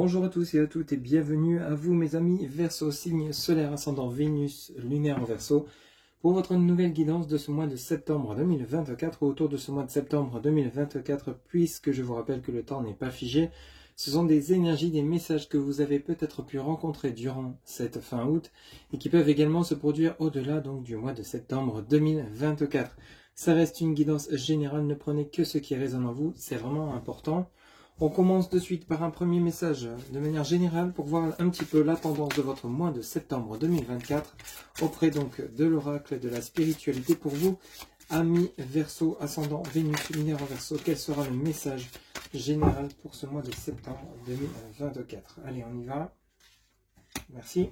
Bonjour à tous et à toutes et bienvenue à vous mes amis Verseau, signe solaire ascendant Vénus, lunaire en Verseau, pour votre nouvelle guidance de ce mois de septembre 2024 ou autour de ce mois de septembre 2024, puisque je vous rappelle que le temps n'est pas figé. Ce sont des énergies, des messages que vous avez peut-être pu rencontrer durant cette fin août et qui peuvent également se produire au-delà donc du mois de septembre 2024. Ça reste une guidance générale, ne prenez que ce qui résonne en vous, c'est vraiment important. On commence de suite par un premier message de manière générale pour voir un petit peu la tendance de votre mois de septembre 2024 auprès donc de l'oracle de la spiritualité pour vous, amis Verseau, ascendant Vénus, lunaire en Verseau. Quel sera le message général pour ce mois de septembre 2024? Allez, on y va. Merci.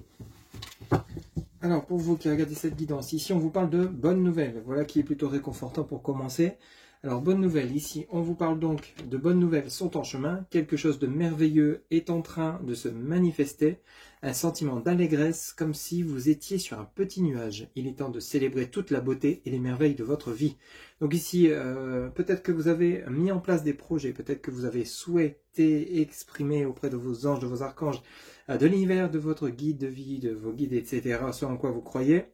Alors, pour vous qui regardez cette guidance, ici on vous parle de bonnes nouvelles. Voilà qui est plutôt réconfortant pour commencer. Alors, bonne nouvelle, ici, on vous parle donc de bonnes nouvelles sont en chemin, quelque chose de merveilleux est en train de se manifester, un sentiment d'allégresse comme si vous étiez sur un petit nuage. Il est temps de célébrer toute la beauté et les merveilles de votre vie. Donc ici, peut-être que vous avez mis en place des projets, peut-être que vous avez souhaité exprimer auprès de vos anges, de vos archanges, de l'univers, de votre guide de vie, de vos guides, etc., ce en quoi vous croyez.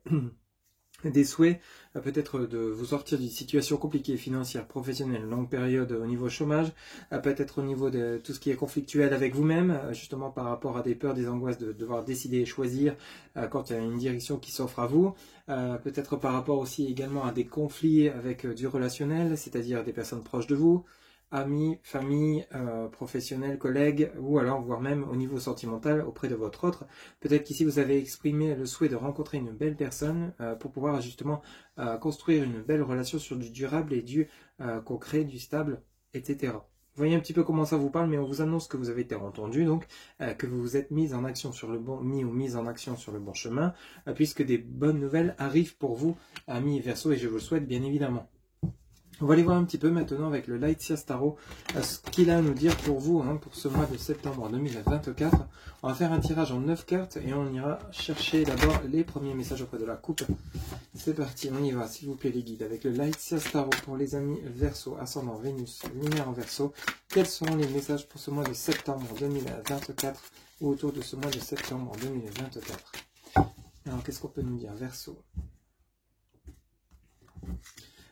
Des souhaits, peut-être de vous sortir d'une situation compliquée, financière, professionnelle, longue période au niveau chômage, peut-être au niveau de tout ce qui est conflictuel avec vous-même, justement par rapport à des peurs, des angoisses de devoir décider et choisir quand il y a une direction qui s'offre à vous, peut-être par rapport aussi également à des conflits avec du relationnel, c'est-à-dire des personnes proches de vous, amis, famille, professionnels, collègues, ou alors voire même au niveau sentimental auprès de votre autre. Peut-être qu'ici vous avez exprimé le souhait de rencontrer une belle personne pour pouvoir justement construire une belle relation sur du durable et du concret, du stable, etc. Vous voyez un petit peu comment ça vous parle, mais on vous annonce que vous avez été entendu, donc que vous vous êtes mis en action sur le bon, mise en action sur le bon chemin, puisque des bonnes nouvelles arrivent pour vous, amis Verseau, et je vous le souhaite bien évidemment. On va aller voir un petit peu maintenant avec le Lightyear Tarot ce qu'il a à nous dire pour vous pour ce mois de septembre 2024. On va faire un tirage en 9 cartes et on ira chercher d'abord les premiers messages auprès de la coupe. C'est parti, on y va, s'il vous plaît les guides. Avec le Lightyear Tarot pour les amis Verseau, ascendant Vénus, lunaire en Verseau. Quels seront les messages pour ce mois de septembre 2024 ou autour de ce mois de septembre 2024? Alors qu'est-ce qu'on peut nous dire Verseau?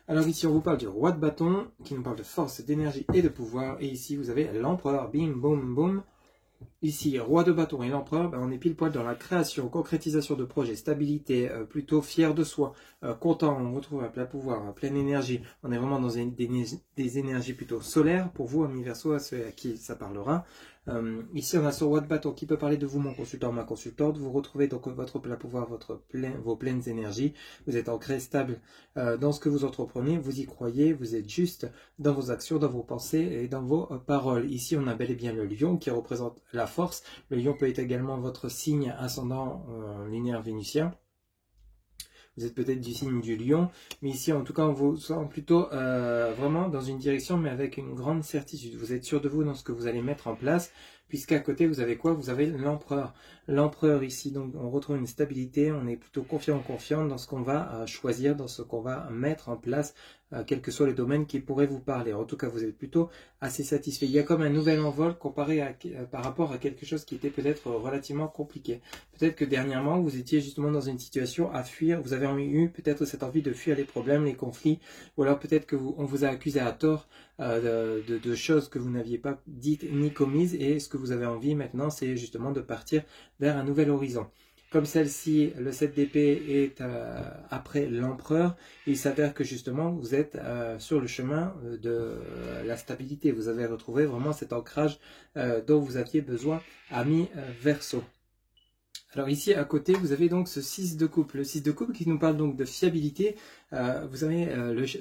Alors ici on vous parle du roi de bâton, qui nous parle de force, d'énergie et de pouvoir. Et ici vous avez l'empereur, bim, boum, boum. Ici, roi de bâton et l'empereur, on est pile poil dans la création, concrétisation de projets, stabilité, plutôt fier de soi, content, on retrouve un plein pouvoir, à pleine énergie. On est vraiment dans des énergies plutôt solaires pour vous, amis Verseau, à ceux à qui ça parlera. Ici, on a ce roi de bâton qui peut parler de vous, mon consultant, ma consultante. Vous retrouvez donc votre plein pouvoir, vos pleines énergies. Vous êtes ancré, stable dans ce que vous entreprenez. Vous y croyez, vous êtes juste dans vos actions, dans vos pensées et dans vos paroles. Ici, on a bel et bien le lion qui représente la force. Le lion peut être également votre signe ascendant lunaire vénusien. Vous êtes peut-être du signe du lion, mais ici en tout cas on vous sent plutôt vraiment dans une direction mais avec une grande certitude. Vous êtes sûr de vous dans ce que vous allez mettre en place, puisqu'à côté vous avez quoi? Vous avez l'empereur. L'empereur ici, donc on retrouve une stabilité, on est plutôt confiant dans ce qu'on va choisir, dans ce qu'on va mettre en place, quels que soient les domaines qui pourraient vous parler. En tout cas vous êtes plutôt assez satisfait. Il y a comme un nouvel envol comparé par rapport à quelque chose qui était peut-être relativement compliqué. Peut-être que dernièrement vous étiez justement dans une situation à fuir, vous avez eu peut-être cette envie de fuir les problèmes, les conflits, ou alors peut-être que on vous a accusé à tort de choses que vous n'aviez pas dites ni commises, et ce que vous avez envie maintenant c'est justement de partir vers un nouvel horizon. Comme celle-ci, le 7 d'épée est après l'empereur, il s'avère que justement vous êtes sur le chemin de la stabilité. Vous avez retrouvé vraiment cet ancrage dont vous aviez besoin, ami Verseau. Alors ici à côté vous avez donc ce 6 de coupe, le 6 de coupe qui nous parle donc de fiabilité. Vous avez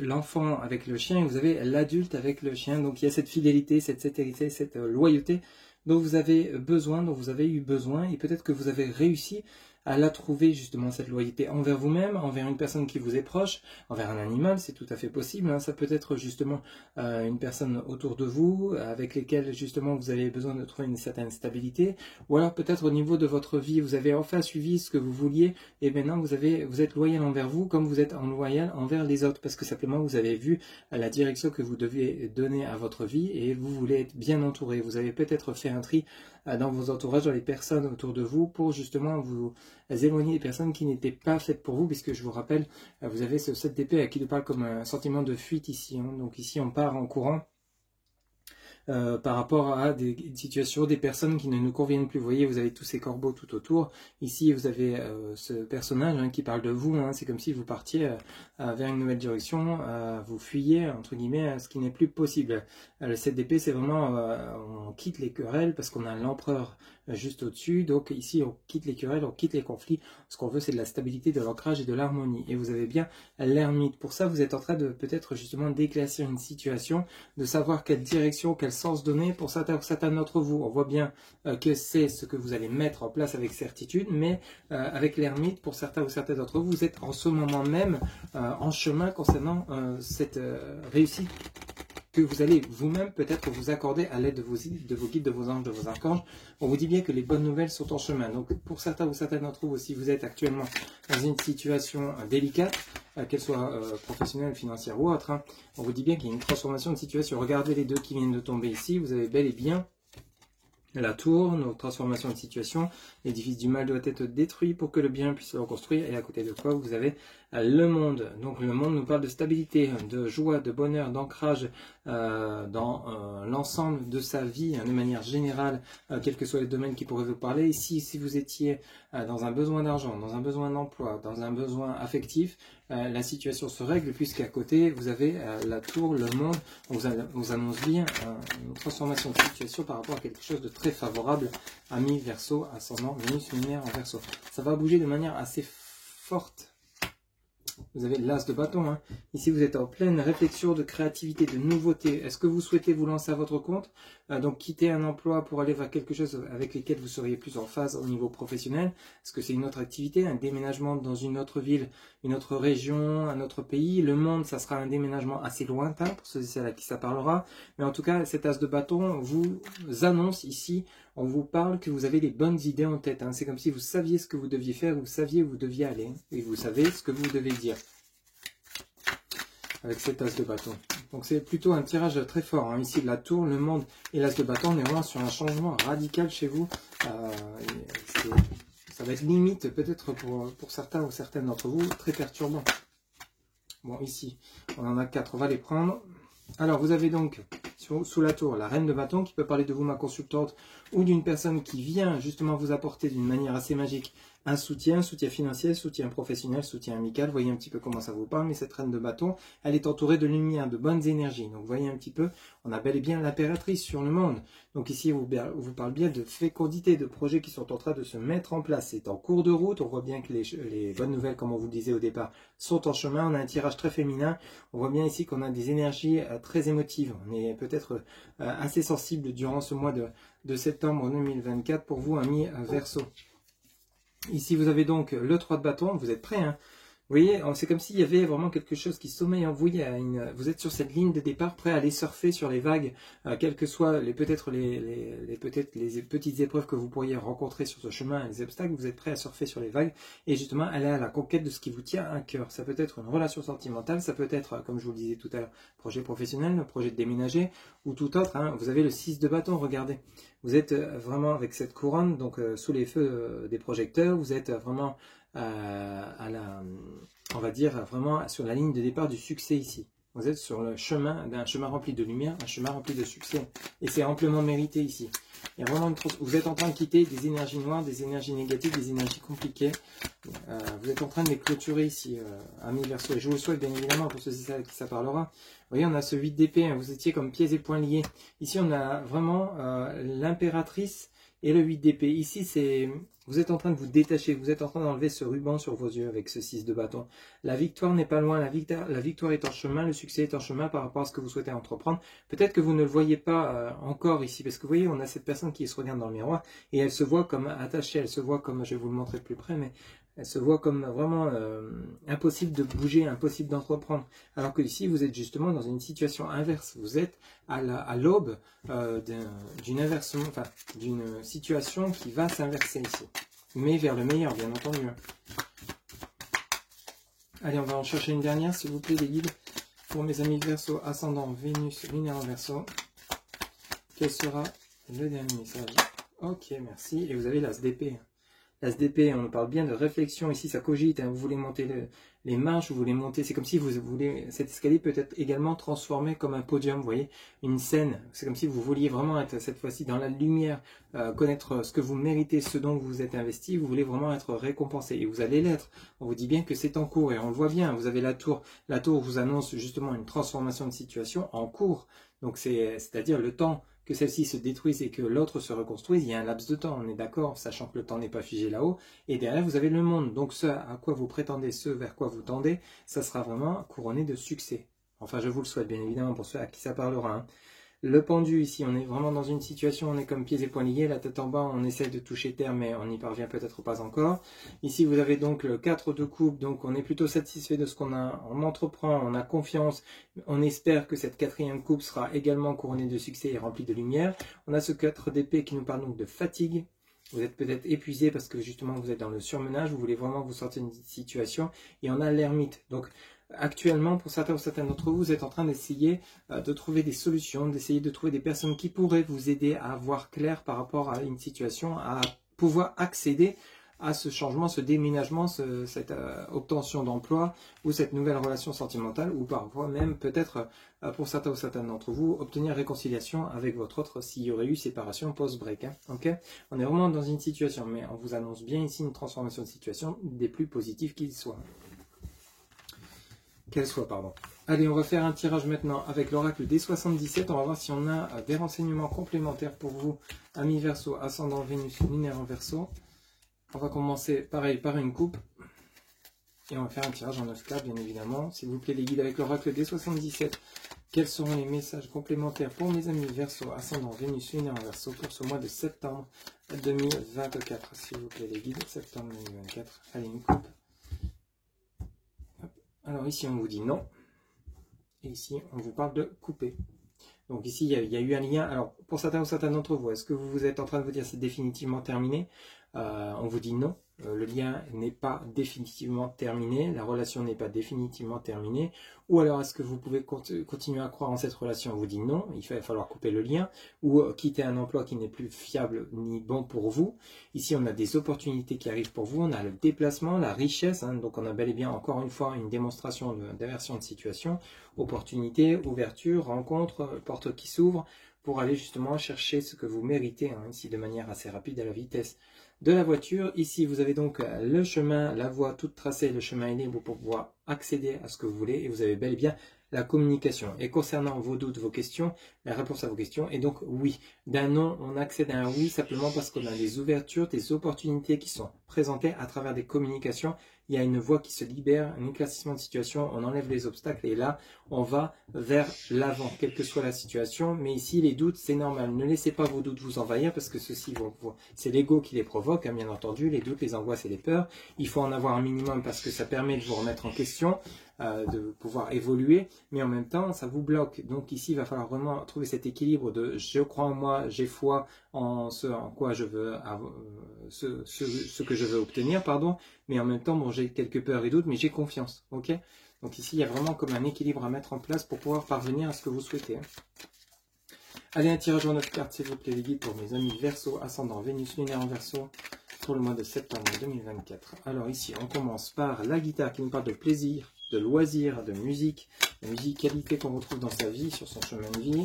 l'enfant avec le chien et vous avez l'adulte avec le chien, donc il y a cette fidélité, cette sincérité, cette loyauté dont vous avez besoin, dont vous avez eu besoin, et peut-être que vous avez réussi à la trouver justement, cette loyauté envers vous-même, envers une personne qui vous est proche, envers un animal, c'est tout à fait possible, ça peut être justement une personne autour de vous, avec lesquelles justement vous avez besoin de trouver une certaine stabilité, ou alors peut-être au niveau de votre vie, vous avez enfin suivi ce que vous vouliez, et maintenant vous êtes loyal envers vous, comme vous êtes loyal envers les autres, parce que simplement vous avez vu la direction que vous deviez donner à votre vie, et vous voulez être bien entouré. Vous avez peut-être fait un tri dans vos entourages, dans les personnes autour de vous, pour justement vous éloigner des personnes qui n'étaient pas faites pour vous, puisque je vous rappelle, vous avez ce 7 d'épée qui nous parle comme un sentiment de fuite ici, hein. Donc ici on part en courant. Par rapport à des situations, des personnes qui ne nous conviennent plus. Vous voyez, vous avez tous ces corbeaux tout autour. Ici, vous avez ce personnage hein, qui parle de vous. Hein. C'est comme si vous partiez vers une nouvelle direction, vous fuyez, entre guillemets, ce qui n'est plus possible. Le 7 d'épée, c'est vraiment, on quitte les querelles parce qu'on a l'empereur juste au-dessus. Donc ici, on quitte les querelles, on quitte les conflits. Ce qu'on veut, c'est de la stabilité, de l'ancrage et de l'harmonie. Et vous avez bien l'ermite. Pour ça, vous êtes en train de peut-être justement d'éclaircir une situation, de savoir quelle direction, quel sens donner pour certains d'entre vous. On voit bien que c'est ce que vous allez mettre en place avec certitude, mais avec l'ermite, pour certains ou certaines d'entre vous, vous êtes en ce moment même en chemin concernant cette réussite que vous allez vous-même peut-être vous accorder à l'aide de vos guides, de vos anges, de vos archanges. On vous dit bien que les bonnes nouvelles sont en chemin. Donc pour certains ou certaines d'entre vous, si vous êtes actuellement dans une situation délicate, qu'elle soit professionnelle, financière ou autre, hein, on vous dit bien qu'il y a une transformation de situation. Regardez les deux qui viennent de tomber ici, vous avez bel et bien la tour, nos transformations de situation. L'édifice du mal doit être détruit pour que le bien puisse se reconstruire. Et à côté de quoi vous avez le monde. Donc le monde nous parle de stabilité, de joie, de bonheur, d'ancrage dans l'ensemble de sa vie, hein, de manière générale, quels que soient les domaines qui pourraient vous parler. Ici, si vous étiez dans un besoin d'argent, dans un besoin d'emploi, dans un besoin affectif, la situation se règle puisqu'à côté vous avez la tour, le monde. On vous annonce bien une transformation de situation par rapport à quelque chose de très favorable. Ami Verseau, ascendant Vénus lunaire en Verseau. Ça va bouger de manière assez forte. Vous avez l'as de bâton. Hein. Ici, vous êtes en pleine réflexion de créativité, de nouveauté. Est-ce que vous souhaitez vous lancer à votre compte, donc quitter un emploi pour aller vers quelque chose avec lequel vous seriez plus en phase au niveau professionnel? Est-ce que c'est une autre activité, un déménagement dans une autre ville, une autre région, un autre pays? Le monde, ça sera un déménagement assez lointain pour ceux et celles à qui ça parlera. Mais en tout cas, cet as de bâton vous annonce ici, on vous parle que vous avez les bonnes idées en tête. Hein. C'est comme si vous saviez ce que vous deviez faire, vous saviez où vous deviez aller. Hein. Et vous savez ce que vous devez dire avec cet as de bâton. Donc c'est plutôt un tirage très fort. Hein. Ici, la tour, le monde et l'as de bâton, on est vraiment sur un changement radical chez vous. Ça va être limite peut-être pour certains ou certaines d'entre vous, très perturbant. Bon, ici, on en a 4, on va les prendre. Alors, vous avez donc sous la tour la reine de bâton qui peut parler de vous, ma consultante, ou d'une personne qui vient justement vous apporter d'une manière assez magique un soutien financier, soutien professionnel, soutien amical. Vous voyez un petit peu comment ça vous parle, mais cette reine de bâton, elle est entourée de lumière, de bonnes énergies. Donc, vous voyez un petit peu, on a bel et bien l'impératrice sur le monde. Donc ici, on vous parle bien de fécondité, de projets qui sont en train de se mettre en place. C'est en cours de route, on voit bien que les bonnes nouvelles, comme on vous le disait au départ, sont en chemin. On a un tirage très féminin. On voit bien ici qu'on a des énergies très émotives. On est peut-être assez sensible durant ce mois de septembre 2024 pour vous, amis Verseau. Ici, vous avez donc le 3 de bâton. Vous êtes prêts, hein? Vous voyez, c'est comme s'il y avait vraiment quelque chose qui sommeille en vous. Vous êtes sur cette ligne de départ, prêt à aller surfer sur les vagues, quelles que soient peut-être les petites épreuves que vous pourriez rencontrer sur ce chemin, les obstacles. Vous êtes prêt à surfer sur les vagues et justement aller à la conquête de ce qui vous tient à cœur. Ça peut être une relation sentimentale, ça peut être, comme je vous le disais tout à l'heure, projet professionnel, un projet de déménager ou tout autre. Hein. Vous avez le 6 de bâton, regardez. Vous êtes vraiment avec cette couronne, donc sous les feux des projecteurs. Vous êtes vraiment on va dire vraiment sur la ligne de départ du succès ici. Vous êtes sur le chemin d'un chemin rempli de lumière, un chemin rempli de succès. Et c'est amplement mérité ici. Il y a vraiment vous êtes en train de quitter des énergies noires, des énergies négatives, des énergies compliquées. Vous êtes en train de les clôturer ici, amis Verseau. Et je vous le souhaite bien évidemment pour ceux à qui ça parlera. Vous voyez, on a ce 8 d'épée, hein, vous étiez comme pieds et poings liés. Ici, on a vraiment l'impératrice et le 8 d'épée. Ici, vous êtes en train de vous détacher, vous êtes en train d'enlever ce ruban sur vos yeux avec ce 6 de bâton. La victoire n'est pas loin, la victoire est en chemin, le succès est en chemin par rapport à ce que vous souhaitez entreprendre. Peut-être que vous ne le voyez pas encore ici, parce que vous voyez, on a cette personne qui se regarde dans le miroir et elle se voit comme attachée, elle se voit comme, je vais vous le montrer de plus près, mais elle se voit comme vraiment impossible de bouger, impossible d'entreprendre. Alors que ici, vous êtes justement dans une situation inverse. Vous êtes à l'aube d'une inversion, enfin, d'une situation qui va s'inverser ici. Mais vers le meilleur, bien entendu. Allez, on va en chercher une dernière, s'il vous plaît, les guides. Pour mes amis Verseau, ascendant Vénus, lunaire en Verseau. Quel sera le dernier message Ok, merci. Et vous avez l'as d'épée. L'as d'épée, on parle bien de réflexion. Ici, ça cogite. Hein. Vous voulez monter les marches, vous voulez monter. C'est comme si vous voulez. Cet escalier peut être également transformé comme un podium, vous voyez, une scène. C'est comme si vous vouliez vraiment être cette fois-ci dans la lumière, connaître ce que vous méritez, ce dont vous êtes investi. Vous voulez vraiment être récompensé. Et vous allez l'être. On vous dit bien que c'est en cours. Et on le voit bien. Vous avez la tour. La tour vous annonce justement une transformation de situation en cours. Donc, c'est-à-dire le temps que celle-ci se détruise et que l'autre se reconstruise, il y a un laps de temps, on est d'accord, sachant que le temps n'est pas figé là-haut. Et derrière, vous avez le monde. Donc ce à quoi vous prétendez, ce vers quoi vous tendez, ça sera vraiment couronné de succès. Enfin, je vous le souhaite, bien évidemment, pour ceux à qui ça parlera. Hein. Le pendu, ici, on est vraiment dans une situation, on est comme pieds et poings liés, la tête en bas, on essaie de toucher terre, mais on n'y parvient peut-être pas encore. Ici, vous avez donc le 4 de coupe, donc on est plutôt satisfait de ce qu'on a, on entreprend, on a confiance, on espère que cette quatrième coupe sera également couronnée de succès et remplie de lumière. On a ce 4 d'épée qui nous parle donc de fatigue. Vous êtes peut-être épuisé parce que justement vous êtes dans le surmenage, vous voulez vraiment vous sortir d'une situation. Et on a l'ermite. Donc actuellement, pour certains ou certaines d'entre vous, vous êtes en train d'essayer de trouver des solutions, d'essayer de trouver des personnes qui pourraient vous aider à voir clair par rapport à une situation, à pouvoir accéder à ce changement, ce déménagement, cette obtention d'emploi ou cette nouvelle relation sentimentale, ou parfois même peut-être pour certains ou certaines d'entre vous, obtenir réconciliation avec votre autre s'il y aurait eu séparation post-break. Hein, okay, on est vraiment dans une situation, mais on vous annonce bien ici une transformation de situation des plus positifs qu'ils soient. Qu'elle soit, pardon. Allez, on va faire un tirage maintenant avec l'oracle des 77. On va voir si on a des renseignements complémentaires pour vous, amis Verseau, ascendant Vénus, lunaire en Verseau. On va commencer pareil par une coupe. Et on va faire un tirage en 9 cartes, bien évidemment. S'il vous plaît, les guides avec l'oracle des 77. Quels seront les messages complémentaires pour mes amis Verseau, ascendant Vénus, lunaire en Verseau pour ce mois de septembre 2024? S'il vous plaît, les guides, septembre 2024. Allez, une coupe. Alors ici, on vous dit non. Et ici, on vous parle de couper. Donc ici, il y a eu un lien. Alors, pour certains ou certaines d'entre vous, est-ce que vous êtes en train de vous dire c'est définitivement terminé? On vous dit non. Le lien n'est pas définitivement terminé. La relation n'est pas définitivement terminée. Ou alors, est-ce que vous pouvez continuer à croire en cette relation? On vous dit non. Il va falloir couper le lien. Ou quitter un emploi qui n'est plus fiable ni bon pour vous. Ici, on a des opportunités qui arrivent pour vous. On a le déplacement, la richesse. Hein, donc, on a bel et bien, encore une fois, une démonstration d'inversion de situation. Opportunité, ouverture, rencontre, porte qui s'ouvre pour aller justement chercher ce que vous méritez, hein, ici de manière assez rapide à la vitesse de la voiture. Ici, vous avez donc le chemin, la voie toute tracée, le chemin est libre pour pouvoir accéder à ce que vous voulez et vous avez bel et bien la communication. Et concernant vos doutes, vos questions, la réponse à vos questions est donc oui. D'un non, on accède à un oui simplement parce qu'on a des ouvertures, des opportunités qui sont présentées à travers des communications. Il y a une voie qui se libère, un éclaircissement de situation, on enlève les obstacles et là, on va vers l'avant, quelle que soit la situation. Mais ici, les doutes, c'est normal. Ne laissez pas vos doutes vous envahir parce que ceux-ci c'est l'ego qui les provoque, hein, bien entendu, les doutes, les angoisses et les peurs. Il faut en avoir un minimum parce que ça permet de vous remettre en question, de pouvoir évoluer, mais en même temps, ça vous bloque. Donc ici, il va falloir vraiment trouver cet équilibre de je crois en moi, j'ai foi en ce en quoi je veux, ce que je veux obtenir, pardon, mais en même temps, bon, j'ai quelques peurs et doutes, mais j'ai confiance, ok? Donc ici, il y a vraiment comme un équilibre à mettre en place pour pouvoir parvenir à ce que vous souhaitez. Hein. Allez, un tirage en 9 cartes, s'il vous plaît, les guides, pour mes amis Verseau, ascendant Vénus, lunaire en Verseau, pour le mois de septembre 2024. Alors ici, on commence par la guitare qui nous parle de plaisir, de loisirs, de musique, de musicalité qu'on retrouve dans sa vie, sur son chemin de vie.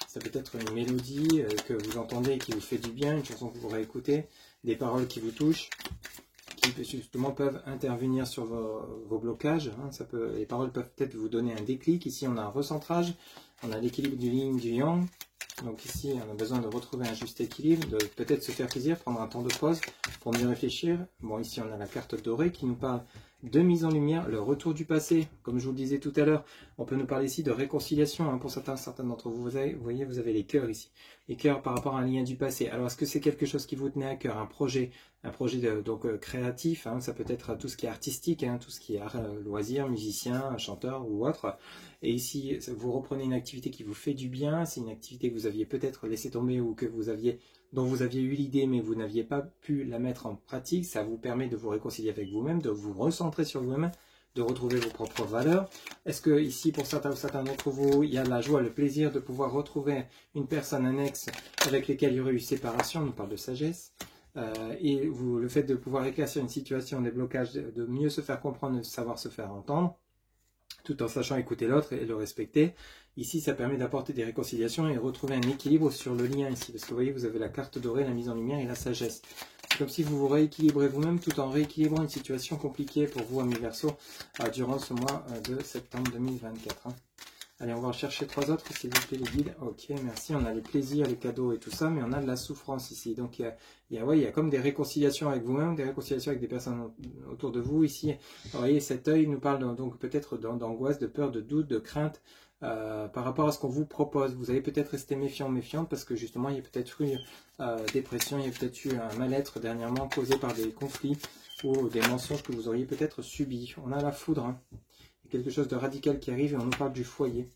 Ça peut être une mélodie que vous entendez et qui vous fait du bien, une chanson que vous réécoutez, des paroles qui vous touchent, qui justement peuvent intervenir sur vos blocages. Hein. Les paroles peuvent peut-être vous donner un déclic. Ici, on a un recentrage, on a l'équilibre du yin, du yang. Donc ici, on a besoin de retrouver un juste équilibre, de peut-être se faire plaisir, prendre un temps de pause pour mieux réfléchir. Bon, ici, on a la carte dorée qui nous parle de mise en lumière, le retour du passé. Comme je vous le disais tout à l'heure, on peut nous parler ici de réconciliation. Hein, pour certains d'entre vous, vous voyez, vous avez les cœurs ici. Les cœurs par rapport à un lien du passé. Alors, est-ce que c'est quelque chose qui vous tenait à cœur? Un projet donc créatif, hein, ça peut être tout ce qui est artistique, hein, tout ce qui est loisir, musicien, chanteur ou autre. Et ici, vous reprenez une activité qui vous fait du bien. C'est une activité que vous aviez peut-être laissé tomber ou que dont vous aviez eu l'idée mais vous n'aviez pas pu la mettre en pratique. Ça vous permet de vous réconcilier avec vous-même, de vous recentrer sur vous-même, de retrouver vos propres valeurs? Est-ce que ici, pour certains ou certains d'entre vous, il y a la joie, le plaisir de pouvoir retrouver une personne, un ex, avec lesquels il y aurait eu séparation? On nous parle de sagesse. Et le fait de pouvoir éclaircir une situation, des blocages, de mieux se faire comprendre, de savoir se faire entendre, tout en sachant écouter l'autre et le respecter. Ici, ça permet d'apporter des réconciliations et retrouver un équilibre sur le lien ici. Parce que vous voyez, vous avez la carte dorée, la mise en lumière et la sagesse. C'est comme si vous vous rééquilibrez vous-même tout en rééquilibrant une situation compliquée pour vous, amis Verseau, durant ce mois de septembre 2024. Allez, on va en chercher 3 autres, s'il vous plaît, les guides. Ok, merci. On a les plaisirs, les cadeaux et tout ça, mais on a de la souffrance ici. Donc, il y a comme des réconciliations avec vous-même, des réconciliations avec des personnes autour de vous. Ici, vous voyez, cet œil nous parle donc peut-être d'angoisse, de peur, de doute, de crainte par rapport à ce qu'on vous propose. Vous allez peut-être rester méfiant, méfiante, parce que justement, il y a peut-être eu dépression, il y a peut-être eu un mal-être dernièrement causé par des conflits ou des mensonges que vous auriez peut-être subis. On a la foudre, quelque chose de radical qui arrive et on nous parle du foyer.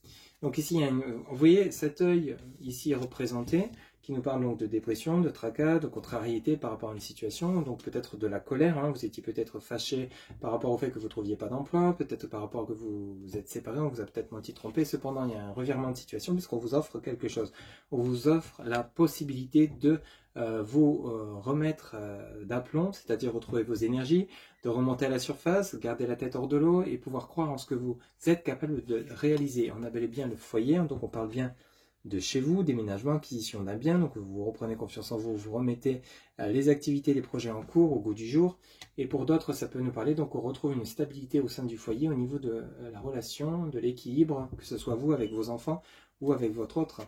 Donc ici, il y a vous voyez cet œil ici représenté qui nous parle donc de dépression, de tracas, de contrariété par rapport à une situation, donc peut-être de la colère, vous étiez peut-être fâché par rapport au fait que vous ne trouviez pas d'emploi, peut-être par rapport à que vous vous êtes séparés, on vous a peut-être menti trompé, cependant il y a un revirement de situation puisqu'on vous offre quelque chose. On vous offre la possibilité de vous remettre d'aplomb, c'est-à-dire retrouver vos énergies, de remonter à la surface, garder la tête hors de l'eau et pouvoir croire en ce que vous êtes capable de réaliser. On a bel et bien le foyer, donc on parle bien de chez vous, déménagement, acquisition d'un bien, donc vous reprenez confiance en vous, vous remettez les activités, les projets en cours au goût du jour, et pour d'autres ça peut nous parler, donc on retrouve une stabilité au sein du foyer au niveau de la relation, de l'équilibre, que ce soit vous avec vos enfants ou avec votre autre.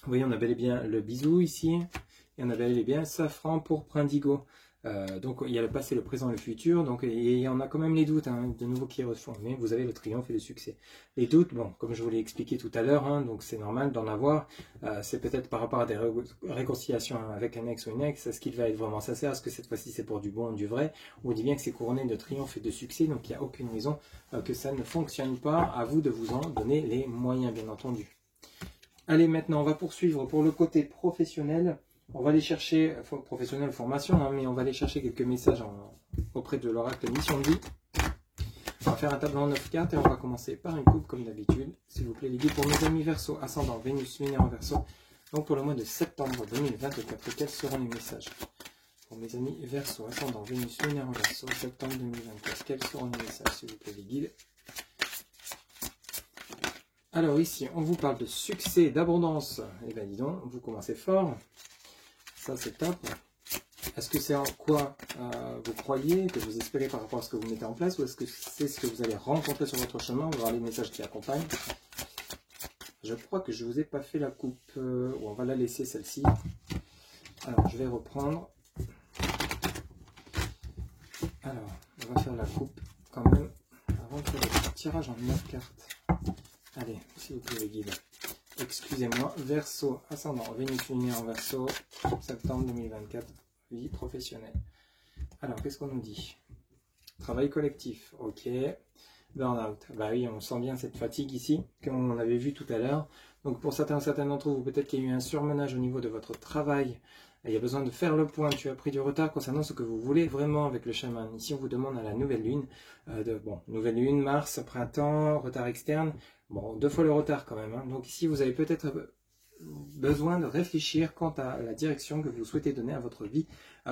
Vous voyez, on a bel et bien le bisou ici, et on a bel et bien safran, pourpre, indigo. Donc il y a le passé, le présent, le futur, donc il y en a quand même les doutes de nouveau qui refont, mais vous avez le triomphe et le succès. Les doutes, bon, comme je vous l'ai expliqué tout à l'heure, donc c'est normal d'en avoir, c'est peut-être par rapport à des réconciliations avec un ex ou une ex, est-ce qu'il va être vraiment sincère, est-ce que cette fois-ci c'est pour du bon, du vrai, ou on dit bien que c'est couronné de triomphe et de succès, donc il n'y a aucune raison que ça ne fonctionne pas, à vous de vous en donner les moyens bien entendu. Allez, maintenant on va poursuivre pour le côté professionnel. On va aller chercher, professionnel formation, mais on va aller chercher quelques messages auprès de l'oracle Mission de Vie. On va faire un tableau en 9 cartes et on va commencer par une coupe comme d'habitude. S'il vous plaît les guides, pour mes amis Verseau, ascendant Vénus, lunaire en Verseau. Donc pour le mois de septembre 2024, quels seront les messages? Pour mes amis Verseau, ascendant Vénus, lunaire en Verseau, septembre 2024, quels seront les messages s'il vous plaît les guides? Alors ici, on vous parle de succès, d'abondance. Eh bien dis donc, vous commencez fort. Ça, c'est top. Est-ce que c'est en quoi vous croyez, que vous espérez par rapport à ce que vous mettez en place, ou est-ce que c'est ce que vous allez rencontrer sur votre chemin? On va voir les messages qui accompagnent. Je crois que je ne vous ai pas fait la coupe, ou on va la laisser celle-ci. Alors, je vais reprendre. Alors, on va faire la coupe quand même, avant de faire le tirage en 9 cartes. Allez, s'il vous plaît, les guides. Excusez-moi, Verseau, ascendant, Vénus lunaire en Verseau, septembre 2024, vie professionnelle. Alors, qu'est-ce qu'on nous dit? Travail collectif, ok. Burnout, bah oui, on sent bien cette fatigue ici, comme on avait vu tout à l'heure. Donc pour certains d'entre vous, peut-être qu'il y a eu un surmenage au niveau de votre travail. Il y a besoin de faire le point, tu as pris du retard concernant ce que vous voulez vraiment avec le chaman. Ici, on vous demande à la nouvelle lune, nouvelle lune, Mars, printemps, retard externe. Bon, 2 fois le retard quand même. Donc ici, vous avez peut-être besoin de réfléchir quant à la direction que vous souhaitez donner à votre vie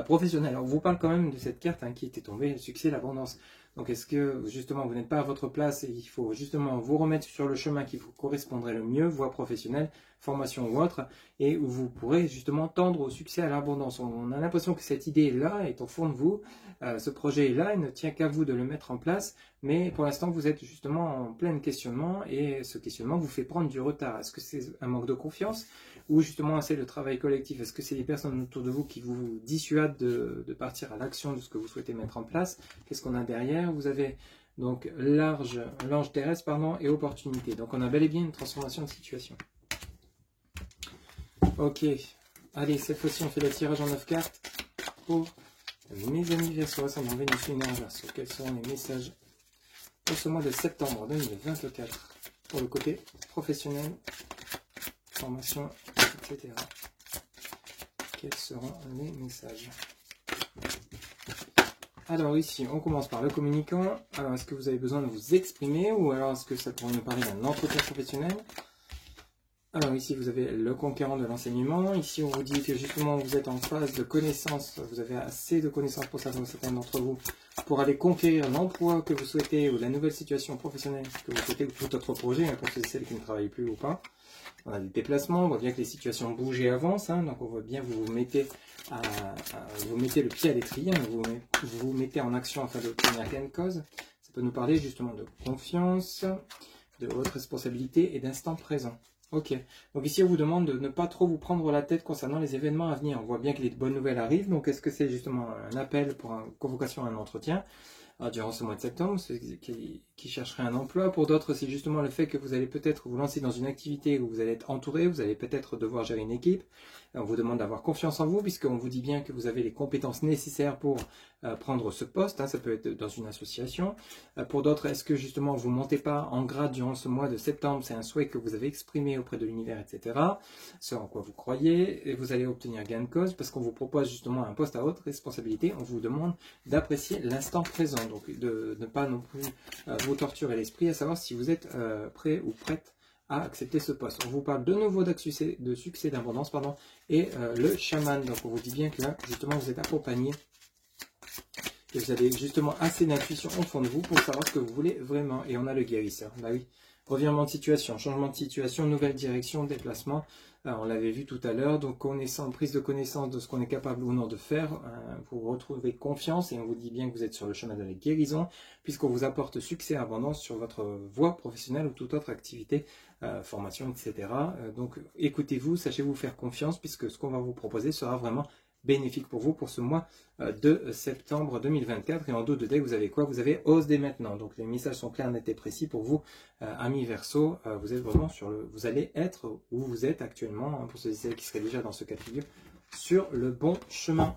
professionnelle. Alors, on vous parle quand même de cette carte qui était tombée, le succès, l'abondance. Donc, est-ce que justement vous n'êtes pas à votre place et il faut justement vous remettre sur le chemin qui vous correspondrait le mieux, voie professionnelle, formation ou autre, et où vous pourrez justement tendre au succès, à l'abondance. On a l'impression que cette idée est là, est au fond de vous, ce projet est là, il ne tient qu'à vous de le mettre en place, mais pour l'instant vous êtes justement en plein questionnement et ce questionnement vous fait prendre du retard. Est-ce que c'est un manque de confiance ou justement c'est le travail collectif? Est-ce que c'est les personnes autour de vous qui vous dissuadent de partir à l'action de ce que vous souhaitez mettre en place? Qu'est-ce qu'on a derrière? Vous avez donc l'ange terrestre et opportunité. Donc on a bel et bien une transformation de situation. Ok, allez, cette fois-ci on fait le tirage en 9 cartes pour mes amis Verseau, ascendant Vénus lunaire en Verseau. Quels seront les messages pour ce mois de septembre 2024 pour le côté professionnel, formation, etc. Quels seront les messages? Alors ici, on commence par le communicant. Alors, est-ce que vous avez besoin de vous exprimer ou alors est-ce que ça pourrait nous parler d'un entretien professionnel? Alors ici, vous avez le conquérant de l'enseignement. Ici, on vous dit que justement, vous êtes en phase de connaissance. Vous avez assez de connaissances pour certains d'entre vous pour aller conquérir l'emploi que vous souhaitez ou la nouvelle situation professionnelle que vous souhaitez ou tout autre projet, hein, pour ceux et celles qui ne travaillent plus ou pas. On a des déplacements, on voit bien que les situations bougent et avancent, hein, donc on voit bien que vous mettez le pied à l'étrier, hein, vous mettez en action afin d'obtenir gain de cause. Ça peut nous parler justement de confiance, de votre responsabilité et d'instant présent. Ok, donc ici on vous demande de ne pas trop vous prendre la tête concernant les événements à venir. On voit bien que les bonnes nouvelles arrivent, donc est-ce que c'est justement un appel pour une convocation à un entretien durant ce mois de septembre, ceux qui chercheraient un emploi? Pour d'autres, c'est justement le fait que vous allez peut-être vous lancer dans une activité où vous allez être entouré, vous allez peut-être devoir gérer une équipe. On vous demande d'avoir confiance en vous, puisqu'on vous dit bien que vous avez les compétences nécessaires pour prendre ce poste, hein, ça peut être dans une association. Pour d'autres, est-ce que justement vous ne montez pas en grade durant ce mois de septembre? C'est un souhait que vous avez exprimé auprès de l'univers, etc. Ce en quoi vous croyez, et vous allez obtenir gain de cause, parce qu'on vous propose justement un poste à haute responsabilité. On vous demande d'apprécier l'instant présent, donc de ne pas non plus vous torturer l'esprit, à savoir si vous êtes prêt ou prête à accepter ce poste. On vous parle de nouveau de succès, d'abondance, pardon, et le chaman. Donc on vous dit bien que là, justement, vous êtes accompagné et vous avez justement assez d'intuition au fond de vous pour savoir ce que vous voulez vraiment. Et on a le guérisseur. Bah oui, revirement de situation, changement de situation, nouvelle direction, déplacement. On l'avait vu tout à l'heure, donc prise de connaissance de ce qu'on est capable ou non de faire, pour retrouver confiance, et on vous dit bien que vous êtes sur le chemin de la guérison, puisqu'on vous apporte succès et abondance sur votre voie professionnelle ou toute autre activité, formation, etc. Donc écoutez-vous, sachez-vous faire confiance, puisque ce qu'on va vous proposer sera vraiment bénéfique pour vous pour ce mois de septembre 2024. Et en dos de deck, vous avez quoi? Vous avez ose dès maintenant. Donc les messages sont clairs, nets et précis pour vous, amis Verseau. Vous êtes vraiment vous allez être où vous êtes actuellement, hein, pour ceux et celles qui seraient déjà dans ce cas de figure, sur le bon chemin.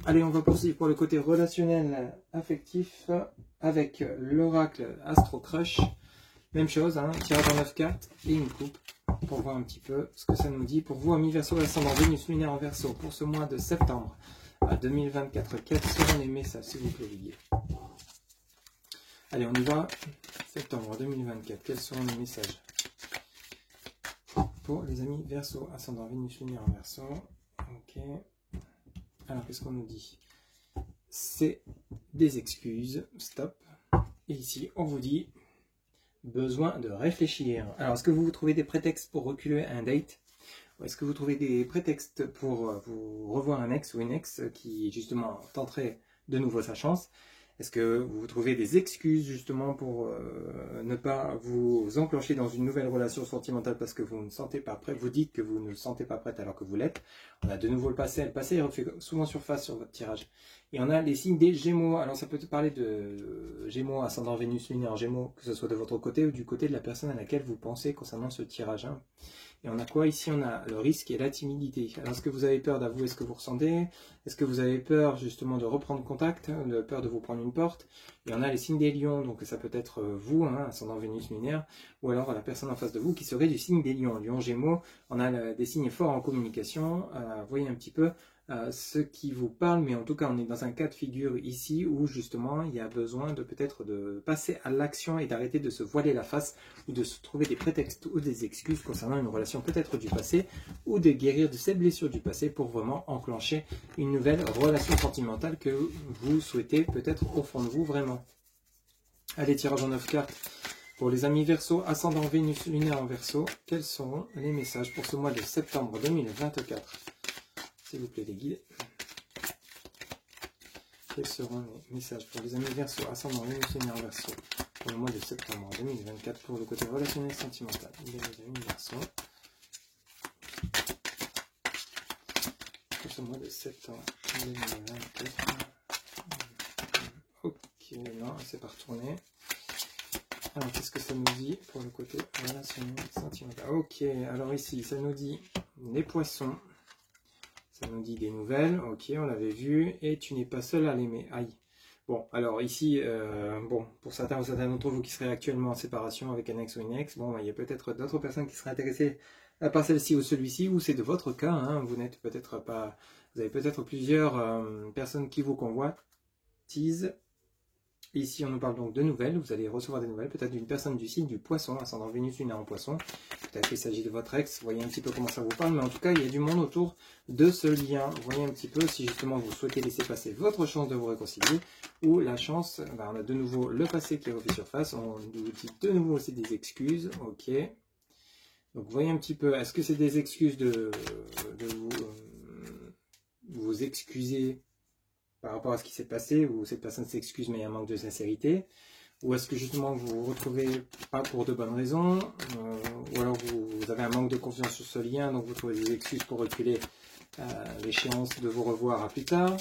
Allez, on va poursuivre pour le côté relationnel affectif avec l'oracle Astro Crush. Même chose, hein, tirage en 9 cartes et une coupe pour voir un petit peu ce que ça nous dit. Pour vous, amis Verseau, ascendant Vénus lunaire en Verseau, pour ce mois de septembre à 2024, quels seront les messages, s'il vous plaît, les guides? Allez, on y va. Septembre 2024, quels seront les messages pour les amis Verseau, ascendant Vénus lunaire en Verseau? Ok. Alors, qu'est-ce qu'on nous dit? C'est des excuses. Stop. Et ici, on vous dit besoin de réfléchir. Alors, est-ce que vous trouvez des prétextes pour reculer un date? Ou est-ce que vous trouvez des prétextes pour vous revoir un ex ou une ex qui, justement, tenterait de nouveau sa chance? Est-ce que vous trouvez des excuses, justement, pour ne pas vous enclencher dans une nouvelle relation sentimentale parce que vous ne sentez pas prêt? Vous dites que vous ne le sentez pas prête alors que vous l'êtes. On a de nouveau le passé. Le passé refait souvent surface sur votre tirage. Et on a les signes des Gémeaux. Alors ça peut te parler de Gémeaux, ascendant Vénus lunaire en Gémeaux, que ce soit de votre côté ou du côté de la personne à laquelle vous pensez concernant ce tirage. Hein. Et on a quoi ici? On a le risque et la timidité. Alors est-ce que vous avez peur d'avouer ce que vous ressentez? Est-ce que vous avez peur justement de reprendre contact, de peur de vous prendre une porte? Et on a les signes des lions, donc ça peut être vous, hein, ascendant Vénus lunaire, ou alors la personne en face de vous qui serait du signe des lions. Lion, Gémeaux, on a des signes forts en communication. Voyez un petit peu ce qui vous parle, mais en tout cas on est dans un cas de figure ici où justement il y a besoin de peut-être de passer à l'action et d'arrêter de se voiler la face ou de se trouver des prétextes ou des excuses concernant une relation peut-être du passé ou de guérir de ces blessures du passé pour vraiment enclencher une nouvelle relation sentimentale que vous souhaitez peut-être au fond de vous vraiment. Allez, tirage en 9 cartes. Pour les amis Verseau, ascendant Vénus lunaire en Verseau, quels seront les messages pour ce mois de septembre 2024? S'il vous plaît, les guides. Quels seront les messages pour les amis Verseau, ascendant Vénus lunaire en Verseau, pour le mois de septembre 2024, pour le côté relationnel sentimental? Les amis Verseau, pour ce mois de septembre 2024. Ok, non, c'est pas retourné. Alors, qu'est-ce que ça nous dit pour le côté relationnel sentimental? Ok, alors ici, ça nous dit les poissons. Ça nous dit des nouvelles, ok, on l'avait vu, et tu n'es pas seul à l'aimer. Aïe. Bon, alors ici, bon, pour certains ou certains d'entre vous qui seraient actuellement en séparation avec un ex ou une ex, bon, il y a peut-être d'autres personnes qui seraient intéressées par celle-ci ou celui-ci, ou c'est de votre cas, hein, vous n'êtes peut-être pas, vous avez peut-être plusieurs personnes qui vous convoitent, tease. Ici, on nous parle donc de nouvelles. Vous allez recevoir des nouvelles, peut-être d'une personne du signe du Poisson, ascendant Vénus lunaire en Poisson. Peut-être qu'il s'agit de votre ex. Voyez un petit peu comment ça vous parle. Mais en tout cas, il y a du monde autour de ce lien. Voyez un petit peu si justement vous souhaitez laisser passer votre chance de vous réconcilier ou la chance. On a de nouveau le passé qui refait surface. On nous dit de nouveau aussi des excuses. Ok. Donc, voyez un petit peu. Est-ce que c'est des excuses de vous excuser par rapport à ce qui s'est passé, ou cette personne s'excuse mais il y a un manque de sincérité, ou est-ce que justement vous vous retrouvez pas pour de bonnes raisons, ou alors vous avez un manque de confiance sur ce lien, donc vous trouvez des excuses pour reculer l'échéance de vous revoir à plus tard.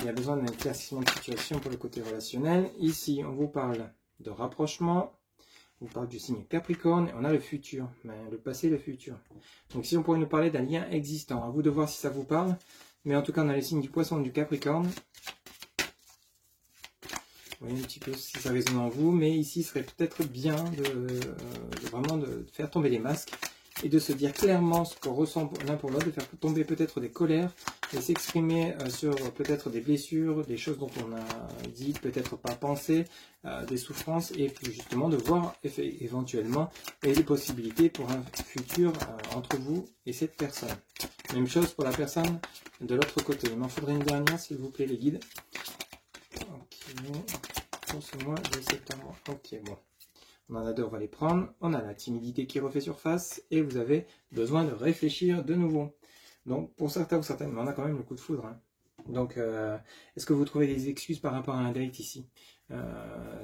Il y a besoin d'un éclaircissement de situation pour le côté relationnel. Ici, on vous parle de rapprochement, on parle du signe Capricorne, et on a le futur, le passé et le futur. Donc ici, on pourrait nous parler d'un lien existant. À vous de voir si ça vous parle. Mais en tout cas, on a les signes du Poisson et du Capricorne. Vous voyez un petit peu si ça résonne en vous. Mais ici, il serait peut-être bien vraiment de faire tomber les masques et de se dire clairement ce qu'on ressent l'un pour l'autre, de faire tomber peut-être des colères et s'exprimer sur peut-être des blessures, des choses dont on a dit, peut-être pas pensé, des souffrances, et puis justement de voir éventuellement les possibilités pour un futur entre vous et cette personne. Même chose pour la personne de l'autre côté. Il m'en faudrait une dernière, s'il vous plaît, les guides. Ok, pour ce mois de septembre. Ok, bon. On en a deux, on va les prendre. On a la timidité qui refait surface et vous avez besoin de réfléchir de nouveau. Donc, pour certains ou certaines, on a quand même le coup de foudre. Hein. Donc, est-ce que vous trouvez des excuses par rapport à un date ici?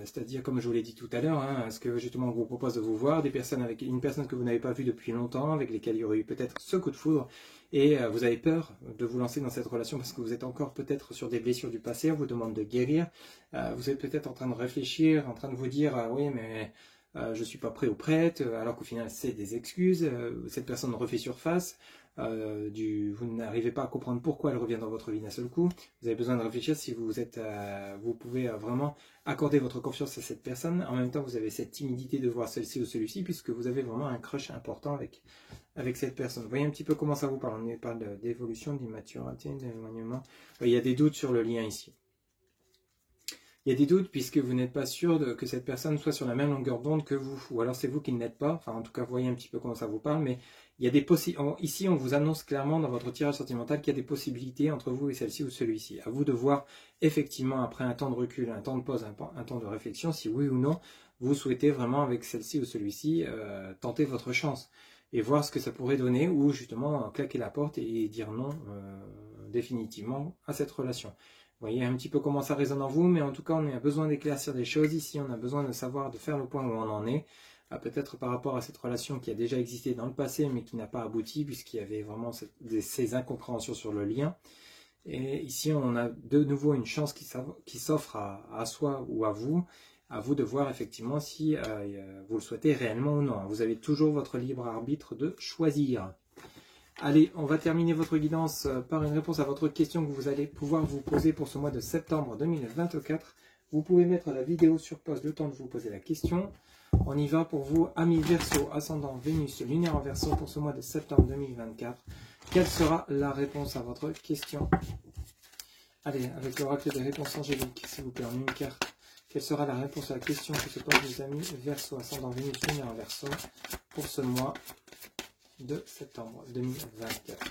C'est-à-dire, comme je vous l'ai dit tout à l'heure, hein, est-ce que justement on vous propose de vous voir, des personnes avec une personne que vous n'avez pas vue depuis longtemps, avec lesquelles il y aurait eu peut-être ce coup de foudre, et vous avez peur de vous lancer dans cette relation parce que vous êtes encore peut-être sur des blessures du passé, on vous demande de guérir, vous êtes peut-être en train de réfléchir, en train de vous dire oui mais je suis pas prêt ou prête, alors qu'au final c'est des excuses, cette personne refait surface, vous n'arrivez pas à comprendre pourquoi elle revient dans votre vie d'un seul coup, vous avez besoin de réfléchir si vous pouvez vraiment accorder votre confiance à cette personne, en même temps vous avez cette timidité de voir celle-ci ou celui-ci, puisque vous avez vraiment un crush important avec cette personne. Vous voyez un petit peu comment ça vous parle, on parle d'évolution, d'immaturité, d'éloignement, il y a des doutes sur le lien ici. Il y a des doutes puisque vous n'êtes pas sûr que cette personne soit sur la même longueur d'onde que vous, ou alors c'est vous qui ne l'êtes pas, enfin en tout cas vous voyez un petit peu comment ça vous parle, mais il y a des ici on vous annonce clairement dans votre tirage sentimental qu'il y a des possibilités entre vous et celle-ci ou celui-ci. À vous de voir effectivement après un temps de recul, un temps de pause, un temps de réflexion, si oui ou non vous souhaitez vraiment avec celle-ci ou celui-ci tenter votre chance et voir ce que ça pourrait donner, ou justement claquer la porte et dire non définitivement à cette relation. Vous voyez un petit peu comment ça résonne en vous, mais en tout cas, on a besoin d'éclaircir des choses ici, on a besoin de savoir, de faire le point où on en est, peut-être par rapport à cette relation qui a déjà existé dans le passé, mais qui n'a pas abouti, puisqu'il y avait vraiment ces incompréhensions sur le lien. Et ici, on a de nouveau une chance qui s'offre à soi ou à vous de voir effectivement si vous le souhaitez réellement ou non. Vous avez toujours votre libre arbitre de choisir. Allez, on va terminer votre guidance par une réponse à votre question que vous allez pouvoir vous poser pour ce mois de septembre 2024. Vous pouvez mettre la vidéo sur pause le temps de vous poser la question. On y va pour vous, amis Verseau, ascendant Vénus, lunaire en Verseau pour ce mois de septembre 2024. Quelle sera la réponse à votre question? Allez, avec l'oracle des réponses angéliques, s'il vous plaît, en une carte. Quelle sera la réponse à la question que se posent les amis Verseau, ascendant Vénus, lunaire en Verseau pour ce mois de septembre 2024.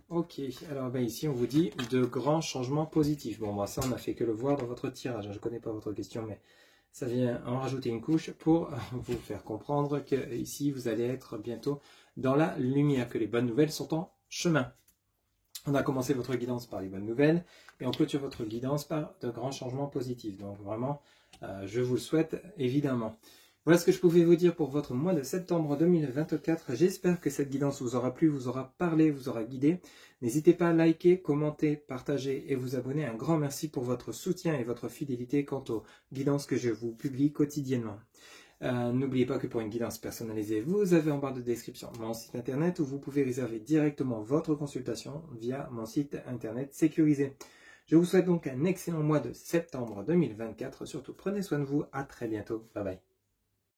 Ok, alors ici on vous dit de grands changements positifs. Bon, ça on a fait que le voir dans votre tirage. Je ne connais pas votre question, mais ça vient en rajouter une couche pour vous faire comprendre que ici vous allez être bientôt dans la lumière, que les bonnes nouvelles sont en chemin. On a commencé votre guidance par les bonnes nouvelles et on clôture votre guidance par de grands changements positifs. Donc vraiment, je vous le souhaite évidemment. Voilà ce que je pouvais vous dire pour votre mois de septembre 2024. J'espère que cette guidance vous aura plu, vous aura parlé, vous aura guidé. N'hésitez pas à liker, commenter, partager et vous abonner. Un grand merci pour votre soutien et votre fidélité quant aux guidances que je vous publie quotidiennement. N'oubliez pas que pour une guidance personnalisée, vous avez en barre de description mon site internet où vous pouvez réserver directement votre consultation via mon site internet sécurisé. Je vous souhaite donc un excellent mois de septembre 2024. Surtout, prenez soin de vous. À très bientôt. Bye bye.